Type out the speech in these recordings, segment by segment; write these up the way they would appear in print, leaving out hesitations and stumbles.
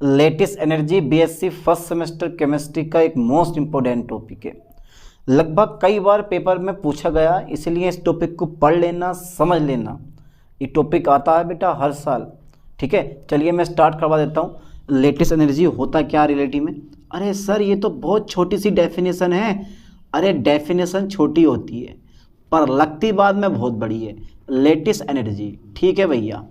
Lattice energy BSc first semester chemistry का एक most important topic है। लगभग कई बार पेपर में पूछा गया, इसलिए इस टॉपिक को पढ़ लेना, समझ लेना। ये टॉपिक आता है बेटा हर साल। ठीक है, चलिए मैं स्टार्ट करवा देता हूँ। लेटिस एनर्जी होता क्या रियलिटी में? अरे सर ये तो बहुत छोटी सी डेफिनेशन है। अरे डेफिनेशन छोटी होती है पर लगती बाद में बहुत बड़ी है। लेटिस एनर्जी, ठीक है भैया।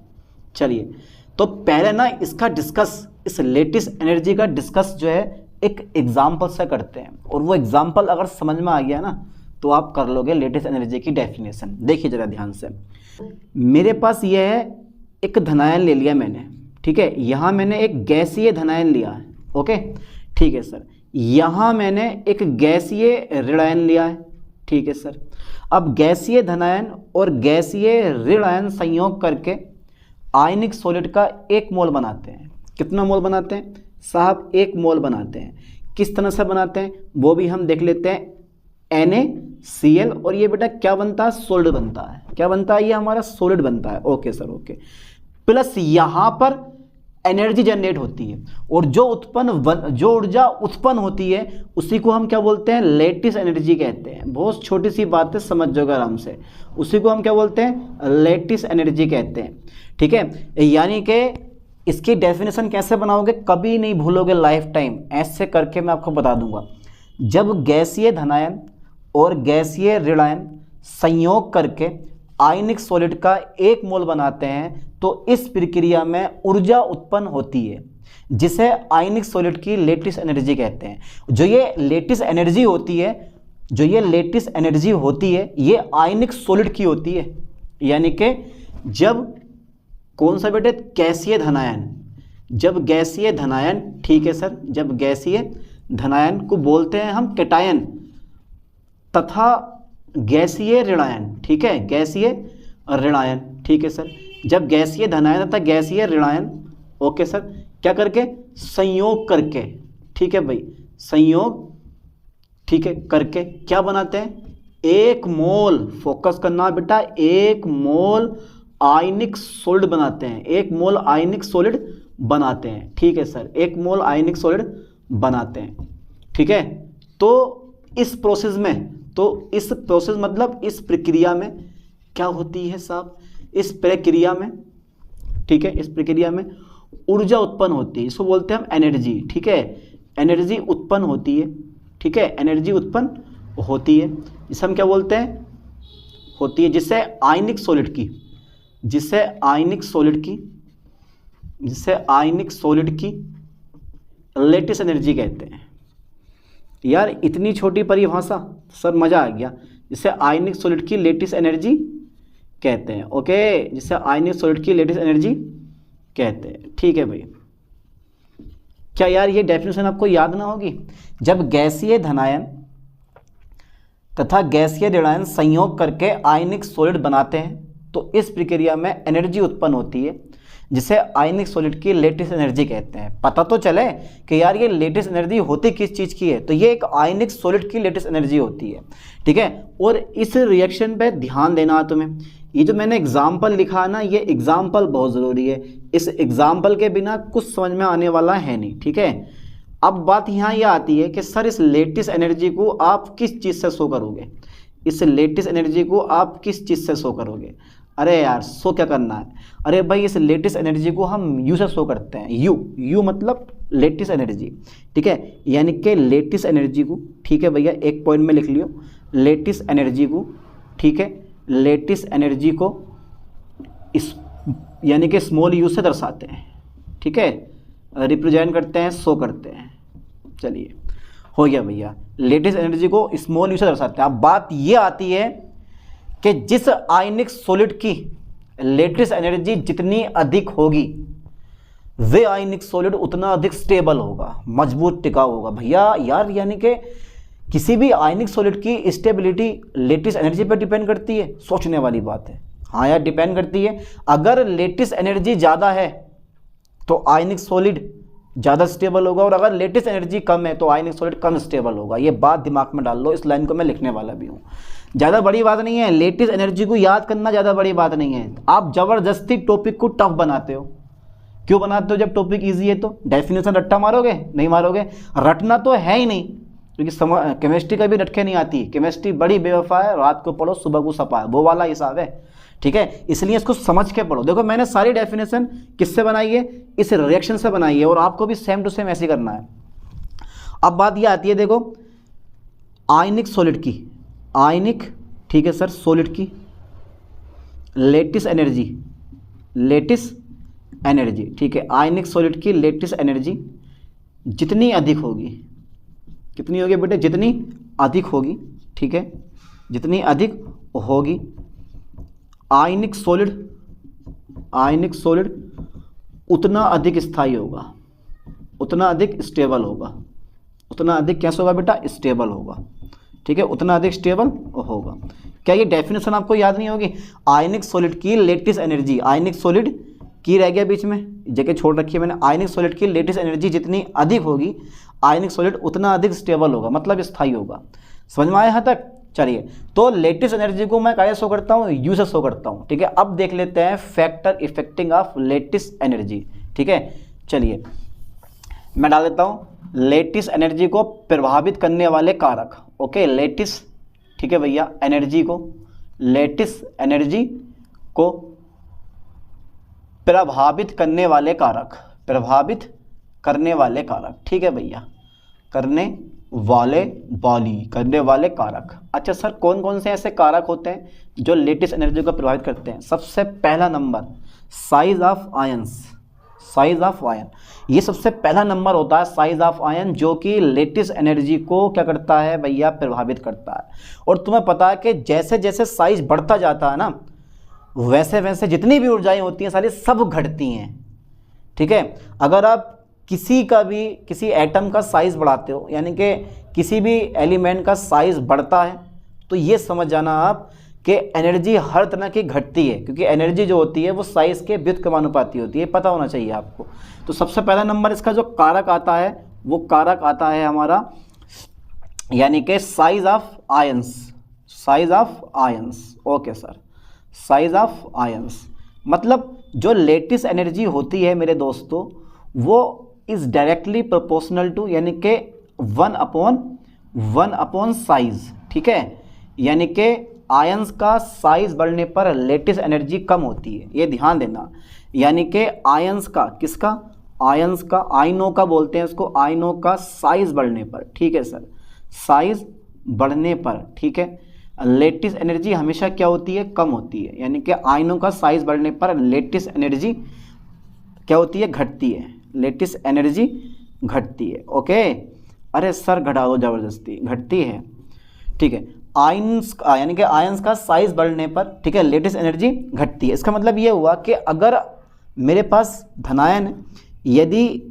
चलिए तो पहले ना इसका डिस्कस, इस लेटिस एनर्जी का डिस्कस जो है एक एग्जाम्पल से करते हैं, और वो एग्जाम्पल अगर समझ में आ गया ना तो आप कर लोगे लेटिस एनर्जी की डेफिनेशन। देखिए जरा ध्यान से, मेरे पास ये है एक धनायन ले लिया मैंने, ठीक है। यहाँ मैंने एक गैसीय धनायन लिया है, ओके ठीक है सर। यहाँ मैंने एक गैसीय ऋणायन लिया है, ठीक है सर। अब गैसीय धनायन और गैसीय ऋणायन संयोग करके आयनिक सॉलिड का 1 मोल बनाते हैं। कितना मोल बनाते हैं साहब? 1 मोल बनाते हैं। किस तरह से बनाते हैं वो भी हम देख लेते हैं। NaCl, और ये बेटा क्या बनता है? सॉलिड बनता है। क्या बनता है? ये हमारा सॉलिड बनता है। Okay sir, okay. प्लस यहाँ पर एनर्जी जनरेट होती है, और जो ऊर्जा उत्पन्न होती है उसी को हम क्या बोलते हैं? लेटिस एनर्जी कहते हैं। बहुत छोटी सी बात है, समझ जाओगे आराम से। उसी को हम क्या बोलते हैं? लेटिस एनर्जी कहते हैं, ठीक है। यानी कि इसकी डेफिनेशन कैसे बनाओगे कभी नहीं भूलोगे लाइफ टाइम, ऐसे करके मैं आपको बता दूंगा। जब गैसीय धनायन और गैसीय ऋणायन संयोग करके आयनिक सॉलिड का 1 मोल बनाते हैं तो इस प्रक्रिया में ऊर्जा उत्पन्न होती है, जिसे आयनिक सॉलिड की लेटिस एनर्जी कहते हैं। जो ये लेटिस एनर्जी होती है, ये आयनिक सॉलिड की होती है। यानी कि जब कौन सा बेटे? गैसीय धनायन। जब गैसीय धनायन, ठीक है सर, जब गैसीय धनायन को बोलते हैं हम कैटायन, तथा गैसीय ऋणायन, ठीक है, गैसीय ऋणायन, ठीक है सर। जब गैसीय धनायन तथा गैसीय ऋणायन, ओके सर, क्या करके? संयोग करके, ठीक है भाई, संयोग, ठीक है, करके क्या बनाते हैं? 1 मोल, फोकस करना बेटा, 1 मोल आयनिक सॉलिड बनाते हैं। 1 मोल आयनिक सॉलिड बनाते हैं, ठीक है सर, 1 मोल आयनिक सॉलिड बनाते हैं, ठीक है। तो इस प्रोसेस मतलब इस प्रक्रिया में क्या होती है साहब? इस प्रक्रिया में, ठीक है, इस प्रक्रिया में ऊर्जा उत्पन्न होती है। इसको बोलते हैं हम एनर्जी, ठीक है। एनर्जी उत्पन्न होती है, ठीक है, एनर्जी उत्पन्न होती है। इसे हम क्या बोलते हैं? होती है, जिससे आयनिक सॉलिड की लेटिस एनर्जी कहते हैं। यार इतनी छोटी परिभाषा सर, मज़ा आ गया। जिससे आयनिक सॉलिड की लेटिस एनर्जी कहते हैं, ओके, जिससे आयनिक सॉलिड की लेटिस एनर्जी कहते हैं, ठीक है भाई। क्या यार ये डेफिनेशन आपको याद ना होगी? जब गैसीय धनायन तथा गैसीय ऋणायन संयोग करके आयनिक सॉलिड बनाते हैं तो इस प्रक्रिया में एनर्जी उत्पन्न होती है, जिसे आयनिक सॉलिड की लेटिस एनर्जी कहते हैं। पता तो चले कि यार ये लेटिस एनर्जी होती किस चीज़ की है, तो ये एक आयनिक सॉलिड की लेटिस एनर्जी होती है, ठीक है। और इस रिएक्शन पे ध्यान देना है तुम्हें। ये जो मैंने एग्जाम्पल लिखा है ना, ये एग्जाम्पल बहुत ज़रूरी है। इस एग्जाम्पल के बिना कुछ समझ में आने वाला है नहीं, ठीक है। अब बात यहाँ ये आती है कि सर इस लेटिस एनर्जी को आप किस चीज़ से शो करोगे? इस लेटिस एनर्जी को आप किस चीज़ से शो करोगे? अरे यार शो क्या करना है? अरे भाई इस लेटिस एनर्जी को हम यू से शो करते हैं। यू मतलब लेटिस एनर्जी, ठीक है। यानी कि लेटिस एनर्जी को, ठीक है भैया, एक पॉइंट में लिख लियो, लेटिस एनर्जी को, ठीक है, लेटिस एनर्जी को इस यानी कि स्मॉल यू से दर्शाते हैं, ठीक है, रिप्रेजेंट करते हैं, शो करते हैं। चलिए हो गया भैया, लेटिस एनर्जी को स्मॉल यू से दर्शाते हैं। अब बात ये आती है कि जिस आयनिक सॉलिड की लेटिस एनर्जी जितनी अधिक होगी, वे आयनिक सॉलिड उतना अधिक स्टेबल होगा, मजबूत टिकाऊ होगा। भैया यार यानी कि किसी भी आयनिक सॉलिड की स्टेबिलिटी लेटिस एनर्जी पर डिपेंड करती है? सोचने वाली बात है। हाँ यार डिपेंड करती है। अगर लेटिस एनर्जी ज़्यादा है तो आयनिक सॉलिड ज़्यादा स्टेबल होगा, और अगर लेटिस एनर्जी कम है तो आयनिक सॉलिड कम स्टेबल होगा। ये बात दिमाग में डाल लो, इस लाइन को मैं लिखने वाला भी हूँ। ज़्यादा बड़ी बात नहीं है, लेटिस एनर्जी को याद करना ज़्यादा बड़ी बात नहीं है। आप ज़बरदस्ती टॉपिक को टफ बनाते हो, क्यों बनाते हो जब टॉपिक इजी है तो? डेफिनेशन रट्टा मारोगे? नहीं मारोगे, रटना तो है ही नहीं, क्योंकि केमिस्ट्री का भी रटके नहीं आती। केमिस्ट्री बड़ी बेवफा है, रात को पढ़ो सुबह को सपा है, वो वाला हिसाब है, ठीक है। इसलिए इसको समझ के पढ़ो। देखो मैंने सारी डेफिनेशन किससे बनाई है? इस रिएक्शन से बनाई है, और आपको भी सेम टू सेम ऐसे करना है। अब बात ये आती है, देखो आयनिक सॉलिड की, आयनिक, ठीक है सर, सॉलिड की लेटिस एनर्जी, लेटिस एनर्जी, ठीक है, आयनिक सॉलिड की लेटिस एनर्जी जितनी अधिक होगी, कितनी होगी बेटे? जितनी अधिक होगी, ठीक है, जितनी अधिक होगी आयनिक सॉलिड, आयनिक सॉलिड उतना अधिक स्थायी होगा, उतना अधिक स्टेबल होगा, उतना अधिक कैसे होगा बेटा? स्टेबल होगा, ठीक है, उतना अधिक स्टेबल होगा। क्या ये डेफिनेशन आपको याद नहीं होगी? आयनिक सॉलिड की लेटिस एनर्जी, आयनिक सॉलिड की रह गया बीच में, जगह छोड़ रखी है मैंने, आयनिक सॉलिड की लेटिस एनर्जी जितनी अधिक होगी आयनिक सॉलिड उतना अधिक स्टेबल होगा, मतलब स्थायी होगा। समझ में आया यहाँ तक? चलिए, तो लेटिस एनर्जी को मैं कैसे शो करता हूँ? यू से शो करता हूँ, ठीक है। अब देख लेते हैं factor affecting of lattice energy, ठीक है। चलिए मैं डाल देता हूँ लेटिस एनर्जी को प्रभावित करने वाले कारक, ओके, लेटिस, ठीक है भैया, एनर्जी को, लेटिस एनर्जी को प्रभावित करने वाले कारक, प्रभावित करने वाले कारक, ठीक है भैया, करने वाले कारक। अच्छा सर, कौन कौन से ऐसे कारक होते हैं जो लेटिस एनर्जी को प्रभावित करते हैं? सबसे पहला number size of ions, size of ion, ये सबसे पहला नंबर होता है, साइज ऑफ आयन, जो कि लेटिस एनर्जी को क्या करता है भैया? प्रभावित करता है। और तुम्हें पता है कि जैसे जैसे साइज बढ़ता जाता है ना, वैसे वैसे जितनी भी ऊर्जाएं होती हैं सारी सब घटती हैं, ठीक है। अगर आप किसी का भी, किसी एटम का साइज बढ़ाते हो, यानी कि किसी भी एलिमेंट का साइज बढ़ता है, तो ये समझ जाना आप कि एनर्जी हर तरह की घटती है, क्योंकि एनर्जी जो होती है वो साइज के व्युत्क्रमानुपाती होती है, पता होना चाहिए आपको। तो सबसे पहला नंबर इसका जो कारक आता है वो कारक आता है हमारा, यानी कि size of ions, size of ions, okay sir, size of ions. मतलब जो लेटिस एनर्जी होती है मेरे दोस्तों, वो इज़ डायरेक्टली प्रोपोर्शनल टू, यानी कि 1/1 साइज, ठीक है। यानी कि आयंस का साइज बढ़ने पर लेटिस एनर्जी कम होती है, ये ध्यान देना। यानी कि आयंस का, किसका? आयंस का, आयनों का बोलते हैं इसको, आयनों का साइज बढ़ने पर, ठीक है सर, साइज बढ़ने पर, ठीक है, लेटिस एनर्जी हमेशा क्या होती है? कम होती है। यानी कि आयनों का साइज बढ़ने पर लेटिस एनर्जी क्या होती है? घटती है, लेटिस एनर्जी घटती है, ओके। अरे सर घटा दो ज़बरदस्ती, घटती है, ठीक है। आयंस, यानी कि आयंस का साइज बढ़ने पर, ठीक है, लेटिस एनर्जी घटती है। इसका मतलब ये हुआ कि अगर मेरे पास धनायन, यदि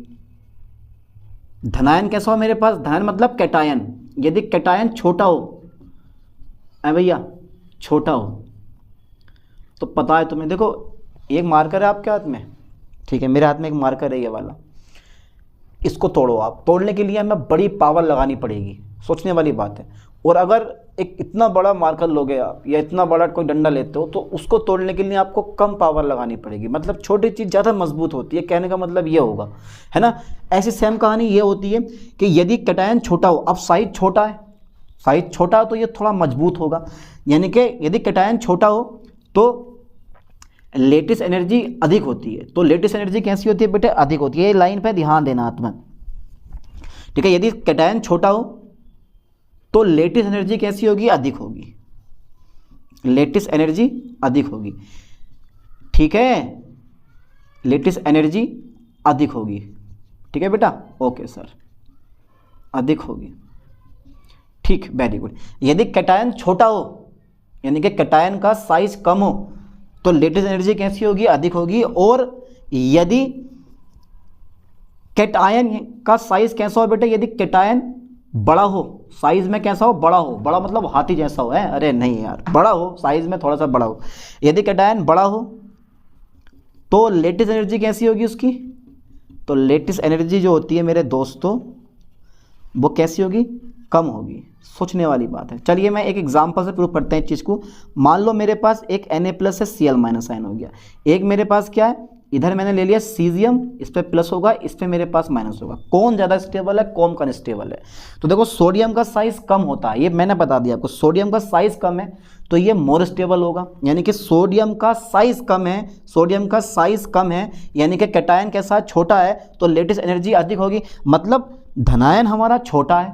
धनायन कैसा हो मेरे पास? धनायन मतलब कैटायन, यदि कैटायन छोटा हो, भैया छोटा हो, तो पता है तुम्हें, देखो एक मार्कर है आपके हाथ में, ठीक है, मेरे हाथ में एक मार्कर है ये वाला, इसको तोड़ो आप। तोड़ने के लिए हमें बड़ी पावर लगानी पड़ेगी, सोचने वाली बात है। और अगर एक इतना बड़ा मार्कर लोगे आप, या इतना बड़ा कोई डंडा लेते हो, तो उसको तोड़ने के लिए आपको कम पावर लगानी पड़ेगी, मतलब छोटी चीज़ ज़्यादा मजबूत होती है, कहने का मतलब ये होगा, है ना। ऐसी सेम कहानी ये होती है कि यदि कैटायन छोटा हो, अब साइज छोटा है, साइज छोटा हो तो ये थोड़ा मजबूत होगा। यानी कि यदि कैटायन छोटा हो तो लेटिस एनर्जी अधिक होती है। तो लेटिस एनर्जी कैसी होती है बेटे? अधिक होती है। ये लाइन पे ध्यान देना आत्मा, ठीक है। यदि कैटायन छोटा हो तो लेटिस एनर्जी कैसी होगी? अधिक होगी, लेटिस एनर्जी अधिक होगी, ठीक है, लेटिस एनर्जी अधिक होगी, ठीक है बेटा, ओके सर, अधिक होगी, ठीक, वेरी गुड। यदि कैटायन छोटा हो, यानी कि कैटायन का साइज कम हो, तो लेटिस एनर्जी कैसी होगी? अधिक होगी। और यदि कैटायन का साइज कैसा हो बेटा? यदि कैटायन बड़ा हो, साइज में कैसा हो? बड़ा हो, बड़ा मतलब हाथी जैसा हो, है? अरे नहीं यार, बड़ा हो, साइज में थोड़ा सा बड़ा हो। यदि कैटायन बड़ा हो तो लेटिस एनर्जी कैसी होगी उसकी? तो लेटिस एनर्जी जो होती है मेरे दोस्तों, वो कैसी होगी? कम होगी। सोचने वाली बात है। चलिए मैं एक एग्जांपल से प्रूव करते हैं इस चीज़ को। मान लो मेरे पास एक Na+ है, Cl- आयन हो गया। एक मेरे पास क्या है? इधर मैंने ले लिया सीजियम, इस पे प्लस होगा, इस पे मेरे पास माइनस होगा। कौन ज़्यादा स्टेबल है, कौन कम स्टेबल है? तो देखो सोडियम का साइज कम होता है, ये मैंने बता दिया आपको, सोडियम का साइज कम है तो ये मोर स्टेबल होगा, यानी कि सोडियम का साइज कम है, सोडियम का साइज कम है यानी कि कैटायन के साथ छोटा है तो लेटिस एनर्जी अधिक होगी। मतलब धनायन हमारा छोटा है,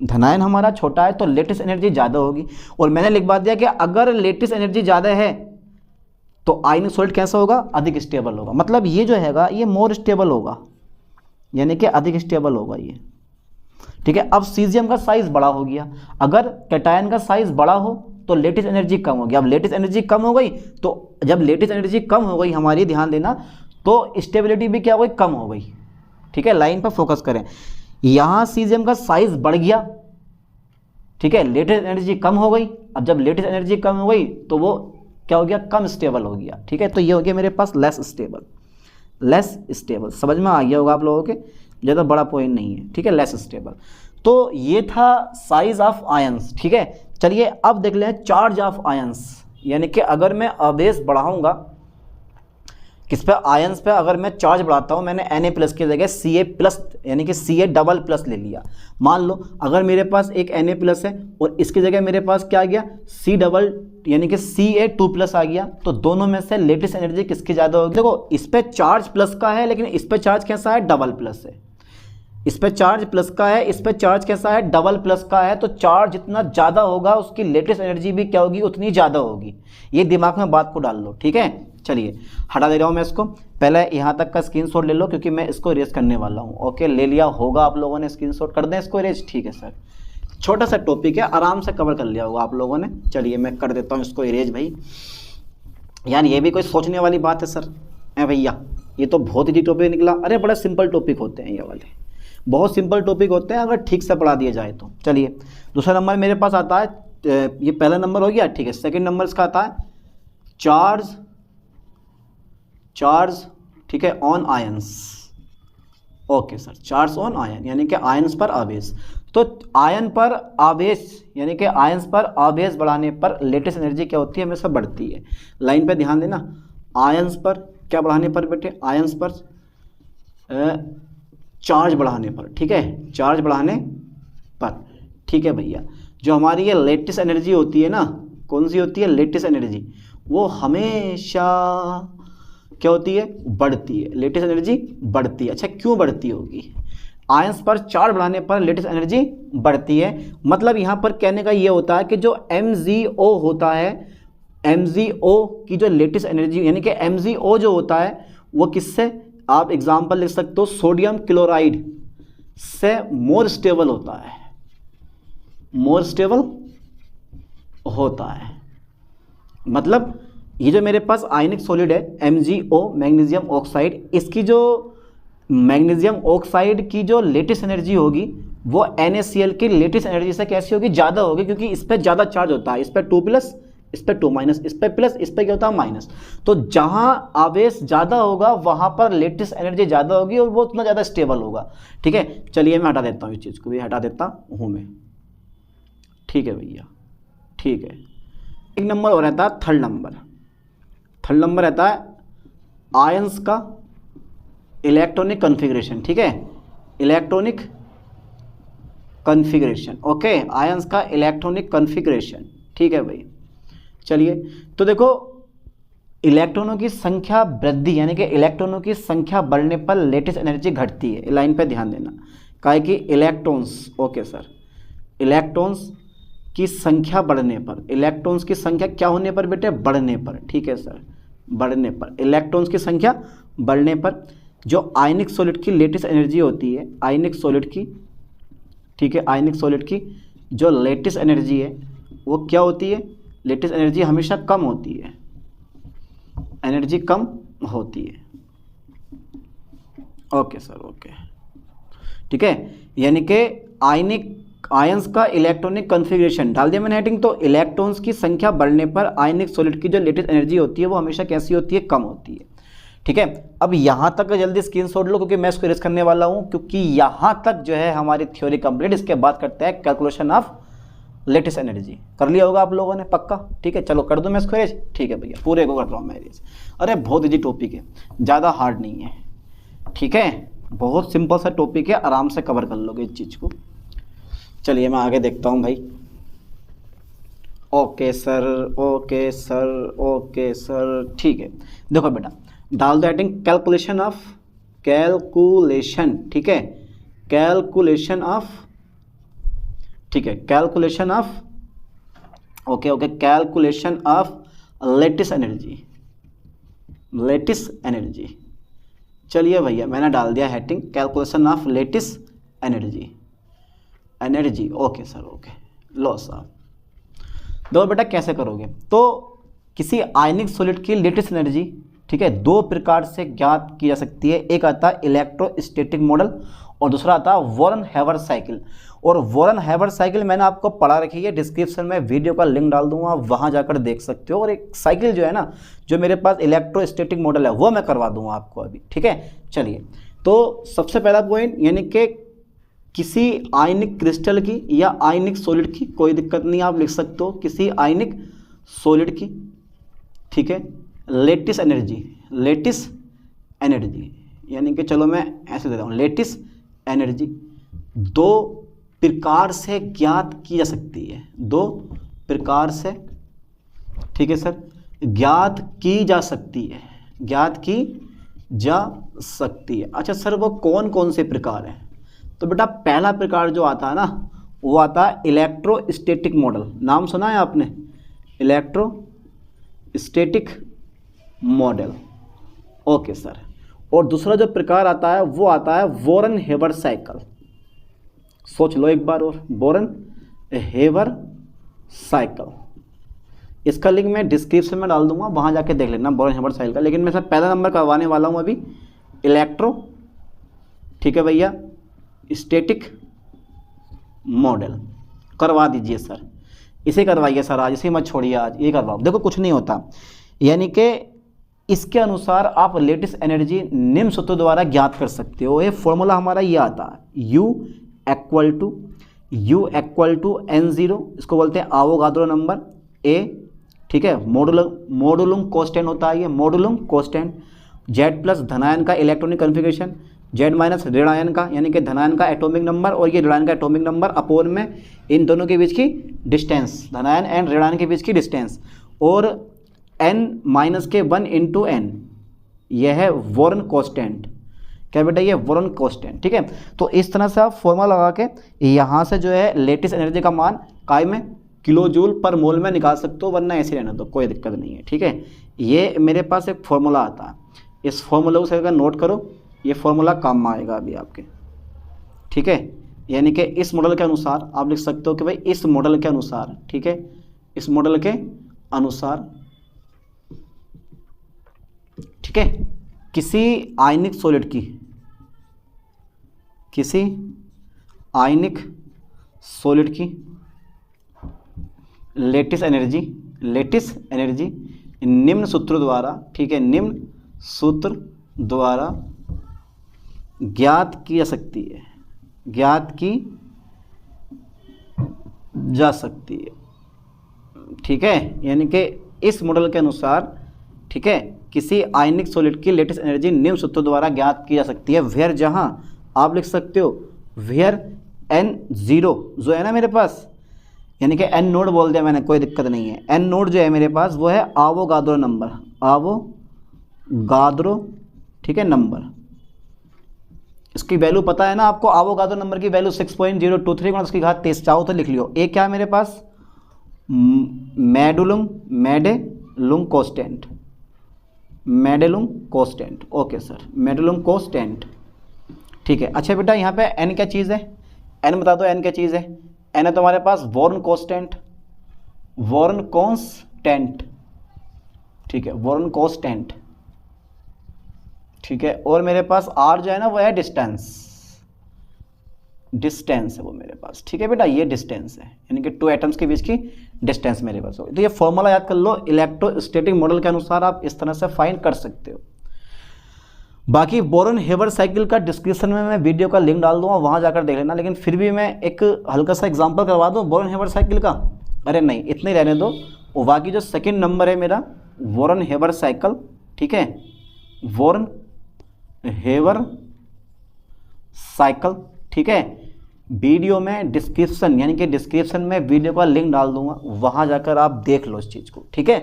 धनायन हमारा छोटा है तो लेटिस एनर्जी ज़्यादा होगी। और मैंने लिखवा दिया कि अगर लेटिस एनर्जी ज़्यादा है तो आयनिक सॉलिड कैसा होगा, अधिक स्टेबल होगा। मतलब ये जो हैगा ये मोर स्टेबल होगा, यानी कि अधिक स्टेबल होगा ये, ठीक है। अब सीजियम का साइज बड़ा हो गया, अगर कैटायन का साइज बड़ा हो तो लेटिस एनर्जी कम होगी। अब लेटिस एनर्जी कम हो गई तो जब लेटिस एनर्जी कम हो गई हमारी, ध्यान देना, तो स्टेबिलिटी भी क्या हो गई, कम हो गई, ठीक है। लाइन पर फोकस करें, यहाँ सीजियम का साइज बढ़ गया, ठीक है, लेटिस एनर्जी कम हो गई। अब जब लेटिस एनर्जी कम हो गई तो वो क्या हो गया, कम स्टेबल हो गया, ठीक है। तो ये हो गया मेरे पास लेस स्टेबल, लेस स्टेबल। समझ में आ गया होगा आप लोगों के, ज़्यादा बड़ा पॉइंट नहीं है, ठीक है, लेस स्टेबल। तो ये था साइज ऑफ आयंस, ठीक है। चलिए अब देख लें चार्ज ऑफ आयंस, यानी कि अगर मैं आवेश बढ़ाऊंगा किस पे, आयंस पे, अगर मैं चार्ज बढ़ाता हूँ, मैंने Na प्लस की जगह Ca प्लस यानी कि Ca डबल प्लस ले लिया। मान लो अगर मेरे पास एक Na प्लस है और इसकी जगह मेरे पास क्या आ गया, C डबल यानी कि Ca2 प्लस आ गया, तो दोनों में से लेटिस एनर्जी किसकी ज़्यादा होगी? देखो इस पे चार्ज प्लस का है लेकिन इस पे चार्ज कैसा है, डबल प्लस है। इस पे चार्ज प्लस का है, इस पे चार्ज कैसा है, डबल प्लस का है। तो चार्ज जितना ज़्यादा होगा उसकी लेटिस एनर्जी भी क्या होगी, उतनी ज़्यादा होगी। ये दिमाग में बात को डाल लो, ठीक है। चलिए हटा दे रहा हूँ मैं इसको, पहले यहाँ तक का स्क्रीनशॉट ले लो क्योंकि मैं इसको इरेज करने वाला हूँ। ओके, ले लिया होगा आप लोगों ने, स्क्रीनशॉट कर दें इसको इरेज, ठीक है सर। छोटा सा टॉपिक है, आराम से कवर कर लिया होगा आप लोगों ने। चलिए मैं कर देता हूँ इसको इरेज भाई। यार ये भी कोई सोचने वाली बात है सर, है भैया, ये तो बहुत ही टॉपिक निकला। अरे बड़ा सिंपल टॉपिक होते हैं ये वाले, बहुत सिंपल टॉपिक होते हैं अगर ठीक से पढ़ा दिया जाए तो। चलिए दूसरा नंबर मेरे पास आता है, ये पहला नंबर हो गया, ठीक है। सेकंड नंबर इसका आता है चार्ज, ठीक है, on ions. Okay sir, charge on ion यानी कि आयंस पर आवेश। तो आयन पर आवेश यानी कि आयंस पर आवेश बढ़ाने पर लेटिस एनर्जी क्या होती है, हमेशा बढ़ती है। लाइन पे ध्यान देना, आयंस पर क्या बढ़ाने पर बेटे, आयंस पर चार्ज बढ़ाने पर, ठीक है, चार्ज बढ़ाने पर, ठीक है भैया। जो हमारी ये लेटिस एनर्जी होती है ना, कौन सी होती है, लेटिस एनर्जी, वो हमेशा क्या होती है, बढ़ती है। लेटिस एनर्जी बढ़ती है। अच्छा क्यों बढ़ती होगी, आयंस पर चार्ज बढ़ाने पर लेटिस एनर्जी बढ़ती है। मतलब यहाँ पर कहने का ये होता है कि जो MgO होता है, MgO की जो लेटिस एनर्जी यानी कि MgO जो होता है वो किससे, आप एग्जाम्पल लिख सकते हो, सोडियम क्लोराइड से मोर स्टेबल होता है, मोर स्टेबल होता है। मतलब ये जो मेरे पास आयनिक सॉलिड है MgO, मैग्नीशियम ऑक्साइड, इसकी जो मैग्नीशियम ऑक्साइड की जो लेटिस एनर्जी होगी वो NaCl की लेटिस एनर्जी से कैसी होगी, ज़्यादा होगी, क्योंकि इस पर ज़्यादा चार्ज होता है। इस पर 2 प्लस, इस पर 2 माइनस, इस पर प्लस, इस पर क्या होता है, माइनस। तो जहाँ आवेश ज़्यादा होगा वहाँ पर लेटिस एनर्जी ज़्यादा होगी और वो उतना ज़्यादा स्टेबल होगा, ठीक है। चलिए मैं हटा देता हूँ इस चीज़ को भी, हटा देता हूँ मैं, ठीक है भैया, ठीक है। एक नंबर और रहता है थर्ड नंबर रहता है आयंस का इलेक्ट्रॉनिक कॉन्फ़िगरेशन, ठीक है, इलेक्ट्रॉनिक कॉन्फ़िगरेशन। ओके, आयंस का इलेक्ट्रॉनिक कॉन्फ़िगरेशन, ठीक है भाई। चलिए तो देखो इलेक्ट्रॉनों की संख्या वृद्धि यानी कि इलेक्ट्रॉनों की संख्या बढ़ने पर लेटिस एनर्जी घटती है। लाइन पे ध्यान देना, काहे कि इलेक्ट्रॉन्स, ओके सर, इलेक्ट्रॉन्स की संख्या बढ़ने पर, इलेक्ट्रॉन्स की संख्या क्या होने पर बेटे, बढ़ने पर, ठीक है सर, बढ़ने पर, इलेक्ट्रॉन्स की संख्या बढ़ने पर जो आयनिक सॉलिड की लेटिस एनर्जी होती है, आयनिक सॉलिड की, ठीक है, आयनिक सॉलिड की जो लेटिस एनर्जी है वो क्या होती है, लेटिस एनर्जी हमेशा कम होती है, एनर्जी कम होती है। ओके सर, ओके, ठीक है। यानी कि आयंस का इलेक्ट्रॉनिक कॉन्फ़िगरेशन डाल दिया मैंने हेडिंग। तो इलेक्ट्रॉन्स की संख्या बढ़ने पर आयनिक सॉलिड की जो लेटिस एनर्जी होती है वो हमेशा कैसी होती है, कम होती है, ठीक है। अब यहाँ तक जल्दी स्क्रीनशॉट लो क्योंकि मैं इसको इरेज करने वाला हूँ, क्योंकि यहाँ तक जो है हमारी थ्योरी कंप्लीट। इसके बाद करते हैं कैलकुलेशन ऑफ लेटेस्ट एनर्जी। कर लिया होगा आप लोगों ने पक्का, ठीक है। चलो कर दूं मैं इसको एज, ठीक है भैया, पूरे को कर रहा हूँ मैं एज। अरे बहुत इजी टॉपिक है, ज़्यादा हार्ड नहीं है, ठीक है, बहुत सिंपल सा टॉपिक है, आराम से कवर कर लोगे इस चीज़ को। चलिए मैं आगे देखता हूँ भाई। Okay sir, okay sir, okay sir, ठीक है। देखो बेटा, डाल दो हेडिंग कैलकुलेशन ऑफ, कैलकुलेशन, ठीक है, कैलकुलेशन ऑफ, ठीक है, calculation of, okay okay, calculation of lattice energy, lattice energy. चलिए भैया मैंने डाल दिया heading calculation of lattice energy, energy, okay sir, okay. लो साहब, दो बेटा कैसे करोगे, तो किसी आयनिक सॉलिड की लेटेस्ट एनर्जी, ठीक है, दो प्रकार से ज्ञात की जा सकती है। एक आता है इलेक्ट्रोस्टैटिक मॉडल और दूसरा आता है वॉरेन हेवर साइकिल। और वॉरेन हेवर साइकिल मैंने आपको पढ़ा रखी है, डिस्क्रिप्शन में वीडियो का लिंक डाल दूंगा, वहां जाकर देख सकते हो। और एक साइकिल जो है ना, जो मेरे पास इलेक्ट्रोस्टैटिक मॉडल है, वो मैं करवा दूंगा आपको अभी, ठीक है। चलिए, तो सबसे पहला पॉइंट, यानी कि किसी आयनिक क्रिस्टल की या आयनिक सॉलिड की, कोई दिक्कत नहीं, आप लिख सकते हो किसी आयनिक सॉलिड की, ठीक है, लेटेस्ट एनर्जी, लेटेस्ट एनर्जी, यानी कि चलो मैं ऐसे देता हूँ, लेटेस्ट एनर्जी दो प्रकार से ज्ञात की जा सकती है, दो प्रकार से, ठीक है सर, ज्ञात की जा सकती है, ज्ञात की जा सकती है। अच्छा सर, वो कौन कौन से प्रकार हैं? तो बेटा पहला प्रकार जो आता है ना, वो आता है इलेक्ट्रोस्टैटिक मॉडल। नाम सुना है आपने, इलेक्ट्रोस्टैटिक मॉडल, ओके सर। और दूसरा जो प्रकार आता है वो आता है वॉरेन हेवर साइकिल। सोच लो एक बार और, वॉरेन हेवर साइकिल, इसका लिंक मैं डिस्क्रिप्शन में डाल दूंगा, वहां जाके देख लेना वॉरेन हेवर साइकिल का। लेकिन मैं सर पहला नंबर करवाने वाला हूं अभी इलेक्ट्रो, ठीक है भैया, स्टैटिक मॉडल करवा दीजिए सर, इसे करवाइए सर आज, इसे मत छोड़िए आज, ये करवाओ। देखो कुछ नहीं होता, यानी कि इसके अनुसार आप लेटेस्ट एनर्जी निम्न सूत्र द्वारा ज्ञात कर सकते हो। ये फॉर्मूला हमारा ये आता है, U इक्वल टू N0, इसको बोलते हैं आवोगाद्रो नंबर A, ठीक है, मोडुलम कांस्टेंट होता है ये, मोडुलम कांस्टेंट। Z प्लस धनायन का इलेक्ट्रॉनिक कन्फिगरेशन, Z माइनस ऋणायन का, यानी कि धनायन का एटॉमिक नंबर और ये ऋणायन का एटॉमिक नंबर, अपोन में इन दोनों के बीच की डिस्टेंस, धनायन एंड ऋणायन के बीच की डिस्टेंस, और n माइनस के 1 इंटू n, यह है वॉरेन कांस्टेंट। क्या बेटा, ये वॉरेन कांस्टेंट, ठीक है। तो इस तरह से आप फॉर्मूला लगा के यहाँ से जो है लेटेस्ट एनर्जी का मान काय में, किलो जूल पर मोल में निकाल सकते हो, वरना ऐसे रहना तो कोई दिक्कत नहीं है, ठीक है। ये मेरे पास एक फॉर्मूला आता है, इस फॉर्मूला को अगर नोट करो, ये फॉर्मूला काम में आएगा अभी आपके, ठीक है। यानी कि इस मॉडल के अनुसार आप लिख सकते हो कि भाई इस मॉडल के अनुसार, ठीक है, इस मॉडल के अनुसार, ठीक है, किसी आयनिक सॉलिड की, किसी आयनिक सॉलिड की लेटेस्ट एनर्जी निम्न सूत्र द्वारा, ठीक है, निम्न सूत्र द्वारा ज्ञात की जा सकती है, ज्ञात की जा सकती है, ठीक है। यानी कि इस मॉडल के अनुसार, ठीक है, किसी आयनिक सॉलिड की लेटेस्ट एनर्जी निम्न सूत्र द्वारा ज्ञात की जा सकती है। वेयर, जहां आप लिख सकते हो वेयर N0 जो है ना मेरे पास, यानी कि N नोड बोल दिया मैंने, कोई दिक्कत नहीं है। N नोड जो है मेरे पास वो है आवोगाद्रो नंबर, आवोगाद्रो, ठीक है, नंबर। इसकी वैल्यू पता है ना आपको, आवोगाद्रो नंबर की वैल्यू 6.023 गुणा 10⁻³ चाहो तो लिख लियो। एक क्या है मेरे पास, Madelung constant, Madelung constant, okay sir, Madelung constant, ठीक है। अच्छा बेटा यहाँ पे n क्या चीज़ है, n बता दो, n क्या चीज़ है। n है तुम्हारे पास वॉरेन कांस्टेंट, वॉरेन कांस्टेंट, ठीक है, वॉरेन कांस्टेंट, ठीक है। और मेरे पास r जो है ना वो है डिस्टेंस है वो मेरे पास, ठीक है बेटा, ये डिस्टेंस है, यानी कि 2 एटम्स के बीच की डिस्टेंस मेरे पास होगी। तो ये फॉर्मूला याद कर लो, इलेक्ट्रोस्टैटिक मॉडल के अनुसार आप इस तरह से फाइंड कर सकते हो। बाकी बोरन हेबर साइकिल का डिस्क्रिप्शन में मैं वीडियो का लिंक डाल दूंगा, वहाँ जाकर देख लेना। लेकिन फिर भी मैं एक हल्का सा एग्जांपल करवा दूँ बोरन हेबर साइकिल का। अरे नहीं, इतने ही रहने दो। और बाकी जो सेकंड नंबर है मेरा वॉरेन हेबर साइकिल, ठीक है, वॉरेन हेबर साइकिल, ठीक है। वीडियो में डिस्क्रिप्शन यानी कि डिस्क्रिप्शन में वीडियो का लिंक डाल दूंगा, वहाँ जाकर आप देख लो इस चीज़ को, ठीक है।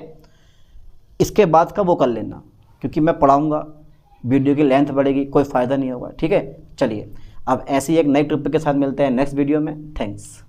इसके बाद का वो कर लेना, क्योंकि मैं पढ़ाऊँगा, वीडियो की लेंथ बढ़ेगी, कोई फ़ायदा नहीं होगा, ठीक है। चलिए अब ऐसी एक नई टॉपिक के साथ मिलते हैं नेक्स्ट वीडियो में। थैंक्स।